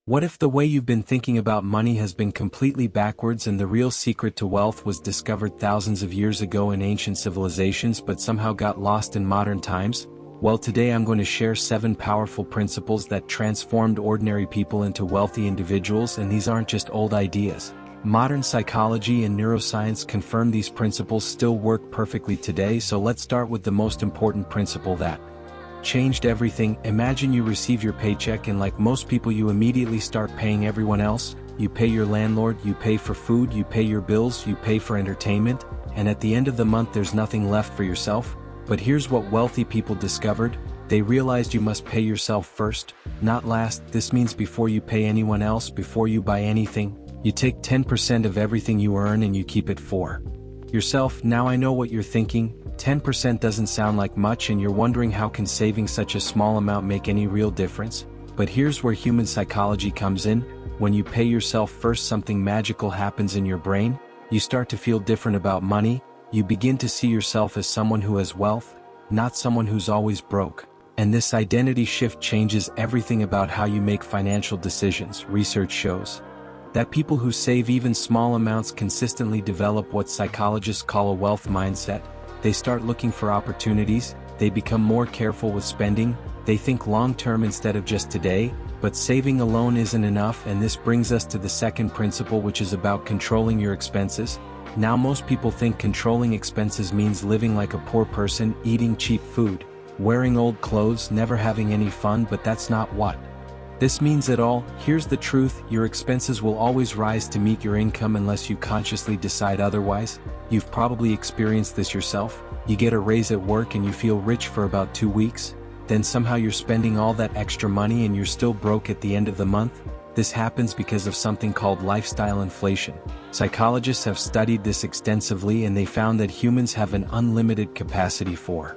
What if the way you've been thinking about money has been completely backwards and the real secret to wealth was discovered thousands of years ago in ancient civilizations but somehow got lost in modern times? Well, today I'm going to share 7 powerful principles that transformed ordinary people into wealthy individuals, and these aren't just old ideas. Modern psychology and neuroscience confirm these principles still work perfectly today, so let's start with the most important principle that changed everything. Imagine you receive your paycheck and like most people you immediately start paying everyone else. You pay your landlord, you pay for food, you pay your bills, you pay for entertainment, and at the end of the month there's nothing left for yourself. But here's what wealthy people discovered. They realized you must pay yourself first, not last. This means before you pay anyone else, before you buy anything, you take 10% of everything you earn and you keep it for yourself. Now I know what you're thinking. 10% doesn't sound like much, and you're wondering how can saving such a small amount make any real difference? But here's where human psychology comes in. When you pay yourself first, something magical happens in your brain. You start to feel different about money. You begin to see yourself as someone who has wealth, not someone who's always broke. And this identity shift changes everything about how you make financial decisions. Research shows that people who save even small amounts consistently develop what psychologists call a wealth mindset. They start looking for opportunities, they become more careful with spending, they think long-term instead of just today. But saving alone isn't enough, and this brings us to the second principle, which is about controlling your expenses. Now most people think controlling expenses means living like a poor person, eating cheap food, wearing old clothes, never having any fun, but that's not what this means at all. Here's the truth: your expenses will always rise to meet your income unless you consciously decide otherwise. You've probably experienced this yourself. You get a raise at work and you feel rich for about 2 weeks. Then somehow you're spending all that extra money and you're still broke at the end of the month. This happens because of something called lifestyle inflation. Psychologists have studied this extensively, and they found that humans have an unlimited capacity for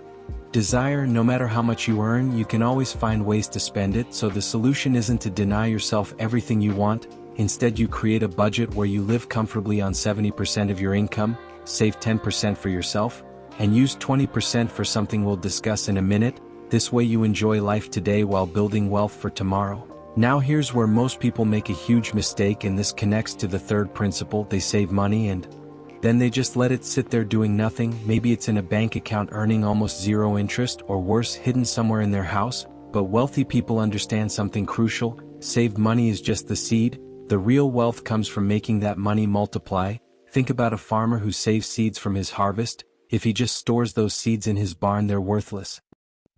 desire. No matter how much you earn, you can always find ways to spend it. So the solution isn't to deny yourself everything you want. Instead, you create a budget where you live comfortably on 70% of your income, save 10% for yourself, and use 20% for something we'll discuss in a minute. This way you enjoy life today while building wealth for tomorrow. Now here's where most people make a huge mistake, and this connects to the third principle. They save money and then they just let it sit there doing nothing. Maybe it's in a bank account earning almost zero interest, or worse, hidden somewhere in their house. But wealthy people understand something crucial. Saved money is just the seed. The real wealth comes from making that money multiply. Think about a farmer who saves seeds from his harvest. If he just stores those seeds in his barn, they're worthless.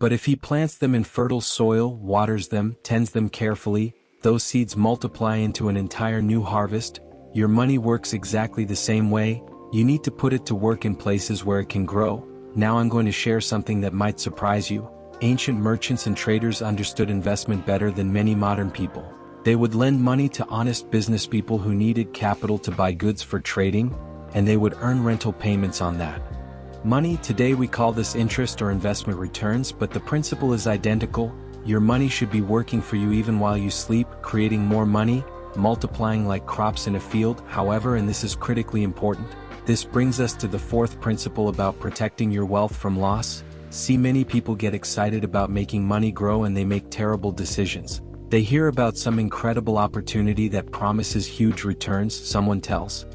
But if he plants them in fertile soil, waters them, tends them carefully, those seeds multiply into an entire new harvest. Your money works exactly the same way. You need to put it to work in places where it can grow. Now I'm going to share something that might surprise you. Ancient merchants and traders understood investment better than many modern people. They would lend money to honest business people who needed capital to buy goods for trading, and they would earn rental payments on that money. Today we call this interest or investment returns, but the principle is identical. Your money should be working for you even while you sleep, creating more money, multiplying like crops in a field. However, and this is critically important, this brings us to the fourth principle about protecting your wealth from loss. See, many people get excited about making money grow and they make terrible decisions. They hear about some incredible opportunity that promises huge returns. Someone tells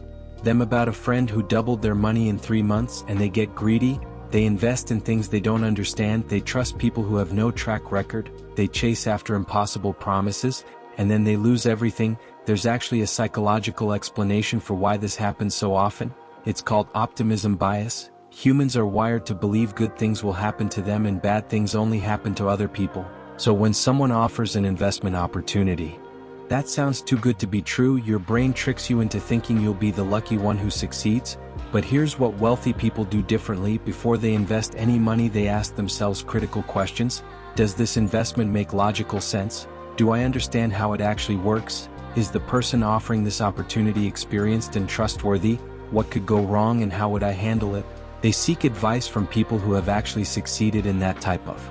them about a friend who doubled their money in 3 months, and they get greedy. They invest in things they don't understand. They trust people who have no track record. They chase after impossible promises, and then they lose everything. There's actually a psychological explanation for why this happens so often. It's called optimism bias. Humans are wired to believe good things will happen to them and bad things only happen to other people. So when someone offers an investment opportunity that sounds too good to be true, your brain tricks you into thinking you'll be the lucky one who succeeds. But here's what wealthy people do differently. Before they invest any money, they ask themselves critical questions. Does this investment make logical sense? Do I understand how it actually works? Is the person offering this opportunity experienced and trustworthy? What could go wrong and how would I handle it? They seek advice from people who have actually succeeded in that type of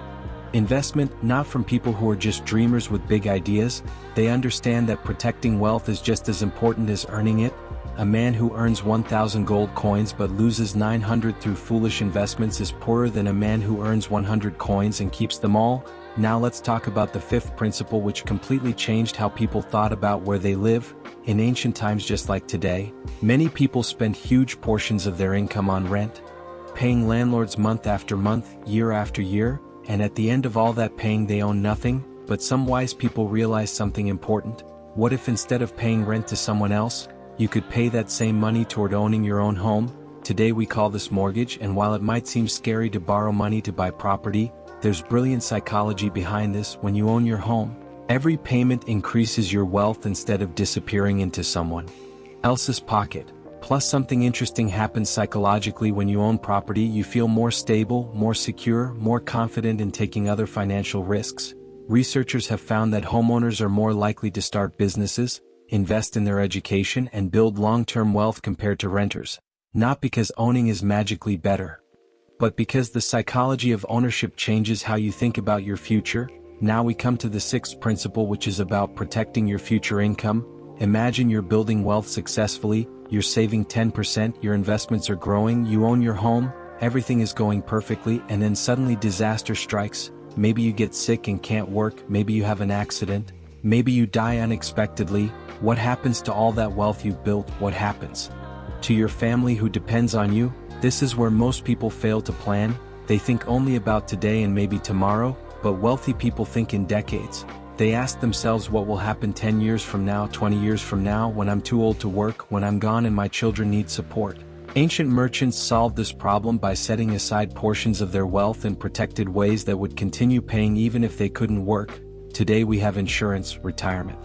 investment, not from people who are just dreamers with big ideas. They understand that protecting wealth is just as important as earning it. A man who earns 1,000 gold coins but loses 900 through foolish investments is poorer than a man who earns 100 coins and keeps them all. Now let's talk about the fifth principle, which completely changed how people thought about where they live. In ancient times, just like today, many people spent huge portions of their income on rent, paying landlords month after month, year after year, and at the end of all that paying they own nothing. But some wise people realized something important. What if instead of paying rent to someone else, you could pay that same money toward owning your own home? Today we call this mortgage, and while it might seem scary to borrow money to buy property, there's brilliant psychology behind this. When you own your home, every payment increases your wealth instead of disappearing into someone else's pocket. Plus, something interesting happens psychologically. When you own property, you feel more stable, more secure, more confident in taking other financial risks. Researchers have found that homeowners are more likely to start businesses, invest in their education, and build long-term wealth compared to renters. Not because owning is magically better, but because the psychology of ownership changes how you think about your future. Now we come to the sixth principle, which is about protecting your future income. Imagine you're building wealth successfully, you're saving 10%, your investments are growing, you own your home, everything is going perfectly, and then suddenly disaster strikes. Maybe you get sick and can't work, maybe you have an accident, maybe you die unexpectedly. What happens to all that wealth you've built? What happens to your family who depends on you? This is where most people fail to plan. They think only about today and maybe tomorrow, but wealthy people think in decades. They ask themselves, what will happen 10 years from now, 20 years from now, when I'm too old to work, when I'm gone and my children need support? Ancient merchants solved this problem by setting aside portions of their wealth in protected ways that would continue paying even if they couldn't work. Today we have insurance, retirement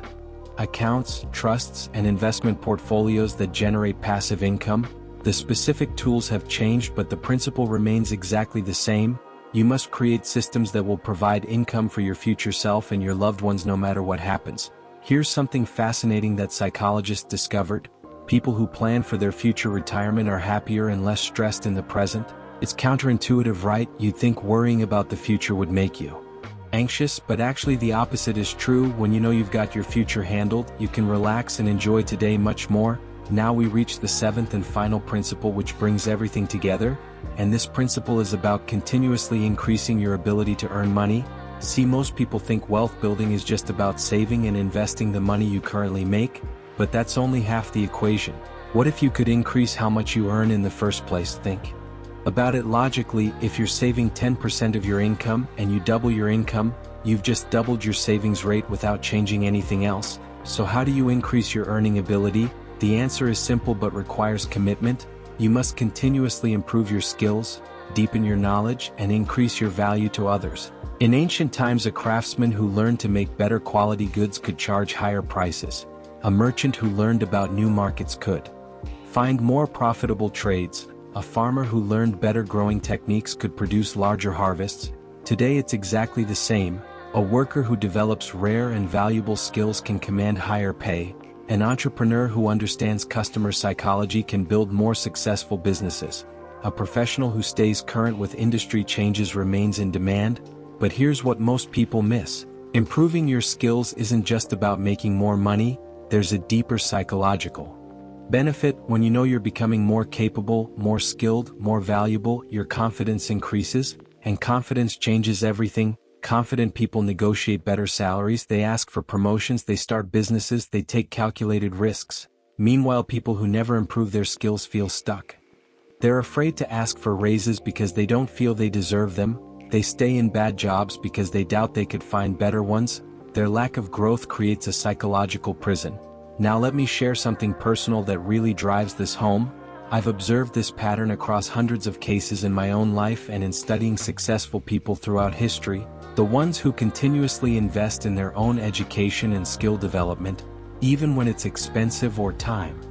accounts, trusts, and investment portfolios that generate passive income. The specific tools have changed, but the principle remains exactly the same. You must create systems that will provide income for your future self and your loved ones no matter what happens. Here's something fascinating that psychologists discovered. People who plan for their future retirement are happier and less stressed in the present. It's counterintuitive, right? You'd think worrying about the future would make you anxious, but actually the opposite is true. When you know you've got your future handled, you can relax and enjoy today much more. Now we reach the seventh and final principle, which brings everything together, and this principle is about continuously increasing your ability to earn money. See, most people think wealth building is just about saving and investing the money you currently make, but that's only half the equation. What if you could increase how much you earn in the first place? Think about it logically. If you're saving 10% of your income and you double your income, you've just doubled your savings rate without changing anything else. So how do you increase your earning ability? The answer is simple but requires commitment. You must continuously improve your skills, deepen your knowledge, and increase your value to others. In ancient times, a craftsman who learned to make better quality goods could charge higher prices. A merchant who learned about new markets could find more profitable trades. A farmer who learned better growing techniques could produce larger harvests. Today it's exactly the same. A worker who develops rare and valuable skills can command higher pay. An entrepreneur who understands customer psychology can build more successful businesses. A professional who stays current with industry changes remains in demand. But here's what most people miss. Improving your skills isn't just about making more money. There's a deeper psychological benefit. When you know you're becoming more capable, more skilled, more valuable, your confidence increases, and confidence changes everything. Confident people negotiate better salaries, they ask for promotions, they start businesses, they take calculated risks. Meanwhile, people who never improve their skills feel stuck. They're afraid to ask for raises because they don't feel they deserve them. They stay in bad jobs because they doubt they could find better ones. Their lack of growth creates a psychological prison. Now let me share something personal that really drives this home. I've observed this pattern across hundreds of cases in my own life and in studying successful people throughout history. The ones who continuously invest in their own education and skill development, even when it's expensive or time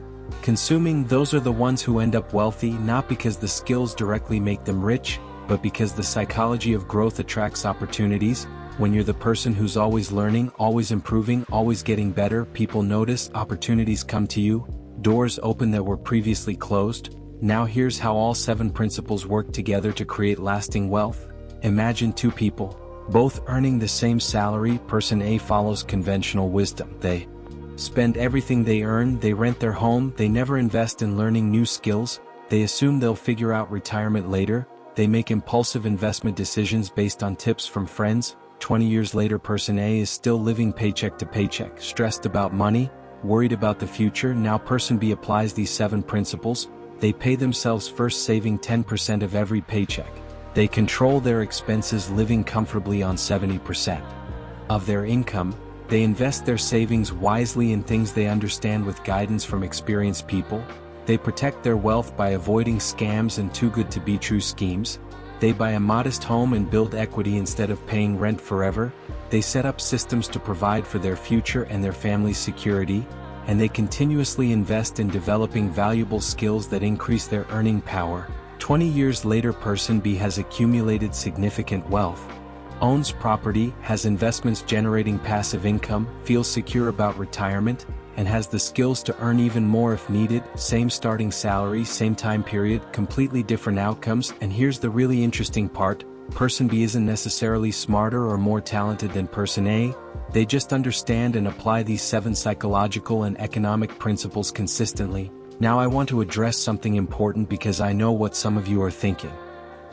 consuming, those are the ones who end up wealthy, not because the skills directly make them rich, but because the psychology of growth attracts opportunities. When you're the person who's always learning, always improving, always getting better, people notice, opportunities come to you, doors open that were previously closed. Now here's how all 7 principles work together to create lasting wealth. Imagine 2 people, both earning the same salary. Person A follows conventional wisdom. They spend everything they earn, they rent their home, they never invest in learning new skills, they assume they'll figure out retirement later, they make impulsive investment decisions based on tips from friends. 20 years later person A is still living paycheck to paycheck, stressed about money, worried about the future. Now person B applies these 7 principles. They pay themselves first, saving 10% of every paycheck. They control their expenses, living comfortably on 70% of their income. They invest their savings wisely in things they understand with guidance from experienced people. They protect their wealth by avoiding scams and too good to be true schemes. They buy a modest home and build equity instead of paying rent forever. They set up systems to provide for their future and their family's security. And they continuously invest in developing valuable skills that increase their earning power. 20 years later person B has accumulated significant wealth, owns property, has investments generating passive income, feels secure about retirement, and has the skills to earn even more if needed. Same starting salary, same time period, completely different outcomes. And here's the really interesting part: person B isn't necessarily smarter or more talented than person A. They just understand and apply these 7 psychological and economic principles consistently. Now I want to address something important because I know what some of you are thinking.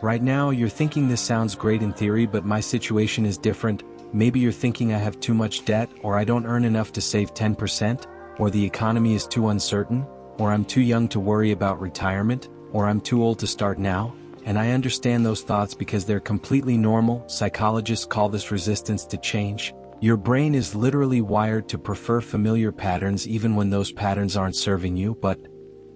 Right now you're thinking this sounds great in theory, but my situation is different. Maybe you're thinking I have too much debt, or I don't earn enough to save 10%, or the economy is too uncertain, or I'm too young to worry about retirement, or I'm too old to start now. And I understand those thoughts because they're completely normal. Psychologists call this resistance to change. Your brain is literally wired to prefer familiar patterns even when those patterns aren't serving you. But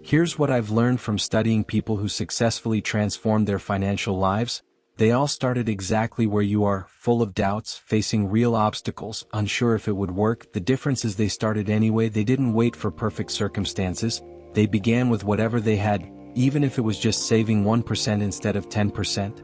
here's what I've learned from studying people who successfully transformed their financial lives. They all started exactly where you are, full of doubts, facing real obstacles, unsure if it would work. The difference is they started anyway. They didn't wait for perfect circumstances. They began with whatever they had, even if it was just saving 1% instead of 10%.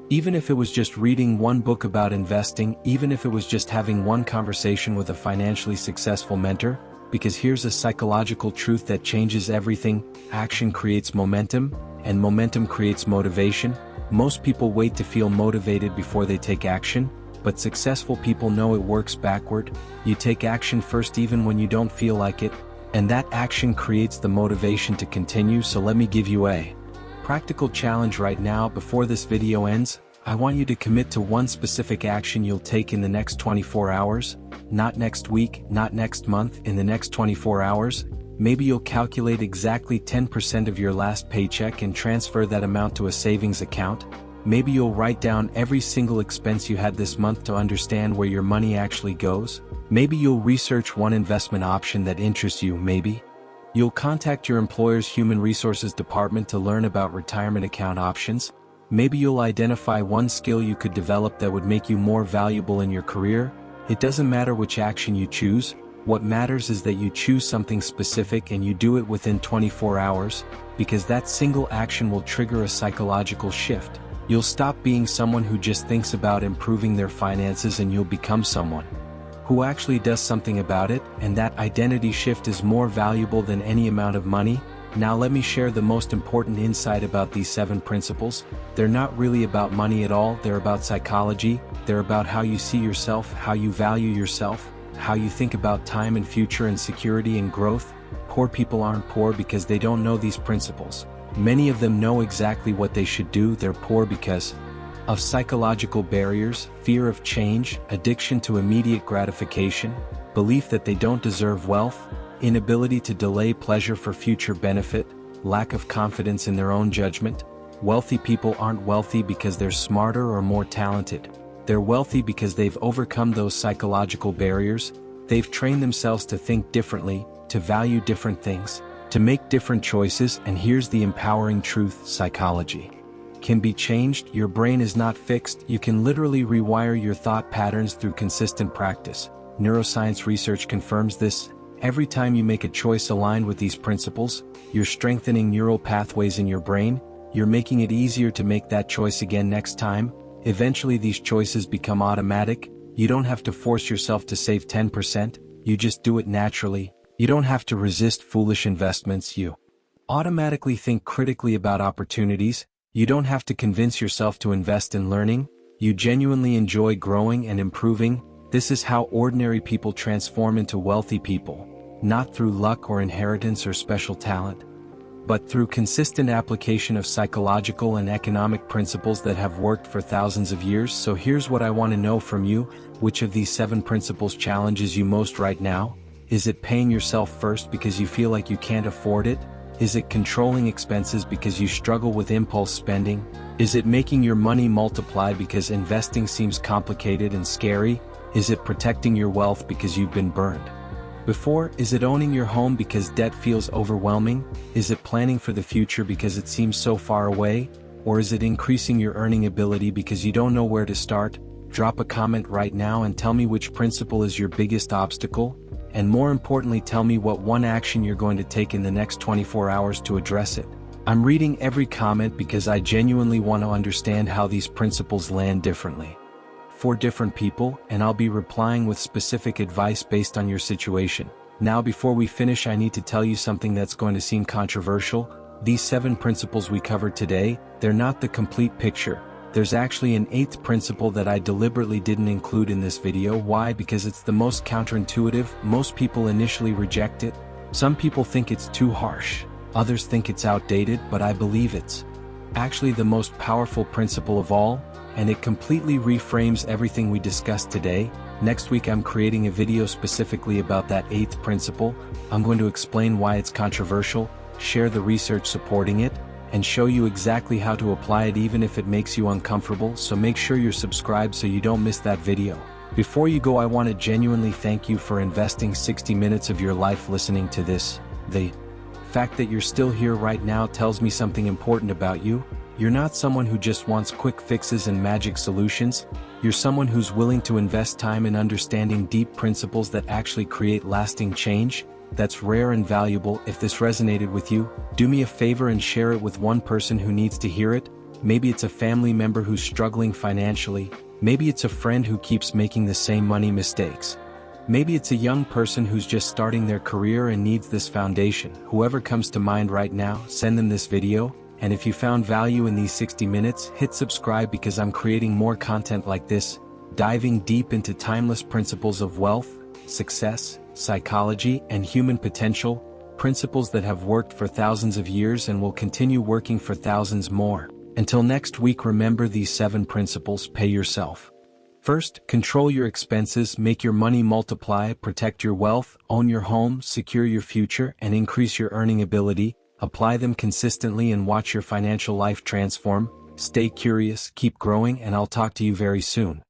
Even if it was just reading one book about investing, even if it was just having one conversation with a financially successful mentor. Because here's a psychological truth that changes everything: action creates momentum, and momentum creates motivation. Most people wait to feel motivated before they take action, but successful people know it works backward. You take action first even when you don't feel like it, and that action creates the motivation to continue. So let me give you a practical challenge right now. Before this video ends, I want you to commit to one specific action you'll take in the next 24 hours. Not next week, not next month, in the next 24 hours. Maybe you'll calculate exactly 10% of your last paycheck and transfer that amount to a savings account. Maybe you'll write down every single expense you had this month to understand where your money actually goes. Maybe you'll research one investment option that interests you. Maybe you'll contact your employer's human resources department to learn about retirement account options. Maybe you'll identify one skill you could develop that would make you more valuable in your career. It doesn't matter which action you choose. What matters is that you choose something specific and you do it within 24 hours, because that single action will trigger a psychological shift. You'll stop being someone who just thinks about improving their finances, and you'll become someone who actually does something about it, and that identity shift is more valuable than any amount of money. Now let me share the most important insight about these 7 principles. They're not really about money at all. They're about psychology. They're about how you see yourself, how you value yourself, how you think about time and future and security and growth. Poor people aren't poor because they don't know these principles. Many of them know exactly what they should do. They're poor because of psychological barriers, fear of change, addiction to immediate gratification, belief that they don't deserve wealth, inability to delay pleasure for future benefit, lack of confidence in their own judgment. Wealthy people aren't wealthy because they're smarter or more talented. They're wealthy because they've overcome those psychological barriers. They've trained themselves to think differently, to value different things, to make different choices. And here's the empowering truth: psychology can be changed. Your brain is not fixed. You can literally rewire your thought patterns through consistent practice. Neuroscience research confirms this. Every time you make a choice aligned with these principles, you're strengthening neural pathways in your brain. You're making it easier to make that choice again next time. Eventually these choices become automatic. You don't have to force yourself to save 10%. You just do it naturally. You don't have to resist foolish investments. You automatically think critically about opportunities. You don't have to convince yourself to invest in learning. You genuinely enjoy growing and improving. This is how ordinary people transform into wealthy people, not through luck or inheritance or special talent, but through consistent application of psychological and economic principles that have worked for thousands of years. So here's what I want to know from you: which of these 7 principles challenges you most right now? Is it paying yourself first because you feel like you can't afford it? Is it controlling expenses because you struggle with impulse spending? Is it making your money multiply because investing seems complicated and scary? Is it protecting your wealth because you've been burned before? Is it owning your home because debt feels overwhelming? Is it planning for the future because it seems so far away? Or is it increasing your earning ability because you don't know where to start? Drop a comment right now and tell me which principle is your biggest obstacle, and more importantly, tell me what one action you're going to take in the next 24 hours to address it. I'm reading every comment because I genuinely want to understand how these principles land differently for different people, and I'll be replying with specific advice based on your situation. Now, before we finish, I need to tell you something that's going to seem controversial. These 7 principles we covered today, they're not the complete picture. There's actually an 8th principle that I deliberately didn't include in this video. Why? Because it's the most counterintuitive. Most people initially reject it. Some people think it's too harsh. Others think it's outdated, but I believe it's actually the most powerful principle of all, and it completely reframes everything we discussed today. Next week I'm creating a video specifically about that 8th principle. I'm going to explain why it's controversial, share the research supporting it, and show you exactly how to apply it even if it makes you uncomfortable. So make sure you're subscribed so you don't miss that video. Before you go, I want to genuinely thank you for investing 60 minutes of your life listening to this. The fact that you're still here right now tells me something important about you. You're not someone who just wants quick fixes and magic solutions. You're someone who's willing to invest time in understanding deep principles that actually create lasting change. That's rare and valuable. If this resonated with you, do me a favor and share it with one person who needs to hear it. Maybe it's a family member who's struggling financially. Maybe it's a friend who keeps making the same money mistakes. Maybe it's a young person who's just starting their career and needs this foundation. Whoever comes to mind right now, send them this video. And if you found value in these 60 minutes, hit subscribe because I'm creating more content like this, diving deep into timeless principles of wealth, success, psychology, and human potential, principles that have worked for thousands of years and will continue working for thousands more. Until next week, remember these 7 principles. Pay yourself first, control your expenses, make your money multiply, protect your wealth, own your home, secure your future, and increase your earning ability. Apply them consistently and watch your financial life transform. Stay curious, keep growing, and I'll talk to you very soon.